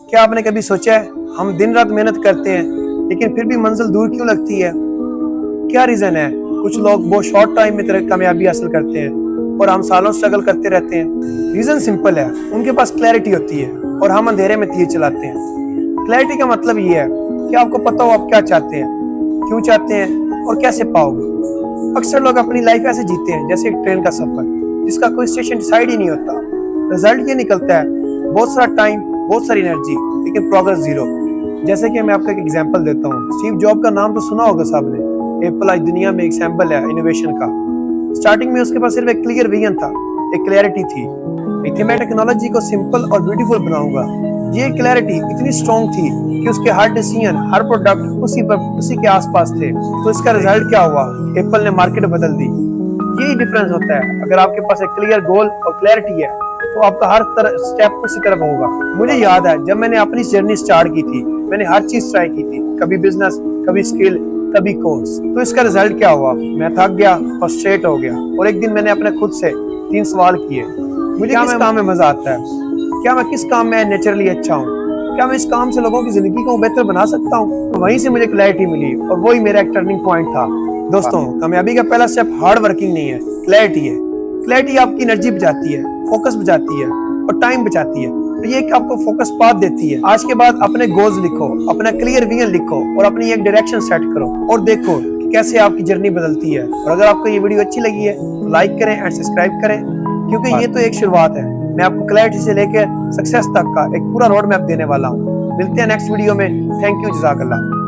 क्या आपने कभी सोचा है हम दिन रात मेहनत करते हैं लेकिन फिर भी मंजिल दूर क्यों लगती है? क्या रीजन है? कुछ लोग बहुत शॉर्ट टाइम में तरह कामयाबी हासिल करते हैं और हम सालों स्ट्रगल करते रहते हैं। रीजन सिंपल है, उनके पास क्लैरिटी होती है और हम अंधेरे में तीर चलाते हैं। क्लैरिटी का मतलब ये है कि आपको पता हो आप क्या चाहते हैं, क्यों चाहते हैं और कैसे पाओगे। अक्सर लोग अपनी लाइफ ऐसे जीते हैं जैसे एक ट्रेन का सफर जिसका कोई स्टेशन डिसाइड ही नहीं होता। रिजल्ट ये निकलता है बहुत सारा टाइम, बहुत सारी एनर्जी, लेकिन प्रोग्रेस जीरो। जैसे कि मैं आपको एक एग्जांपल देता हूँ। स्टीव जॉब का नाम तो सुना होगा सबने। एप्पल आज दुनिया में एग्जांपल है इनोवेशन का। स्टार्टिंग में उसके पास सिर्फ एक क्लियर विजन था, एक क्लैरिटी थी कि मैं टेक्नोलॉजी को सिंपल और ब्यूटीफुल बनाऊंगा। ये क्लैरिटी इतनी स्ट्रॉन्ग थी कि उसके हर डिसीजन, हर प्रोडक्ट उसी के आसपास थे। तो इसका रिजल्ट क्या हुआ? एप्पल ने मार्केट बदल दी। यही डिफरेंस होता है। अगर आपके पास एक क्लियर गोल और क्लैरिटी है तो आपका हर स्टेप उसी तरफ होगा। मुझे याद है जब मैंने अपनी जर्नी स्टार्ट की थी, मैंने हर चीज ट्राई की थी, कभी बिजनेस, कभी स्किल, कभी कोर्स। तो इसका रिजल्ट क्या हुआ? मैं थक गया, फ्रस्ट्रेट हो गया और एक दिन मैंने अपने खुद से 3 सवाल किए। मुझे किस काम में मजा आता है? क्या मैं किस काम में नेचुरली अच्छा हूँ? क्या मैं इस काम से लोगों की जिंदगी को बेहतर बना सकता हूँ? तो वहीं से मुझे क्लैरिटी मिली और वही मेरा एक टर्निंग पॉइंट था। दोस्तों, कामयाबी का पहला स्टेप हार्ड वर्किंग नहीं है, क्लैरिटी है। क्लैरिटी आपकी एनर्जी बचाती है, फोकस बचाती है और टाइम बचाती है। तो ये कि आपको फोकस पाथ देती है। आज के बाद अपने गोल्स लिखो, अपना क्लियर विजन लिखो और अपनी एक डायरेक्शन सेट करो और देखो कि कैसे आपकी जर्नी बदलती है। और अगर आपको ये वीडियो अच्छी लगी है तो लाइक करें एंड सब्सक्राइब करें, क्योंकि ये तो एक शुरुआत है। मैं आपको क्लैरिटी से लेकर सक्सेस तक का एक पूरा रोड मैप देने वाला हूँ। मिलते हैं नेक्स्ट वीडियो में। थैंक यू, जज़ाकल्लाह।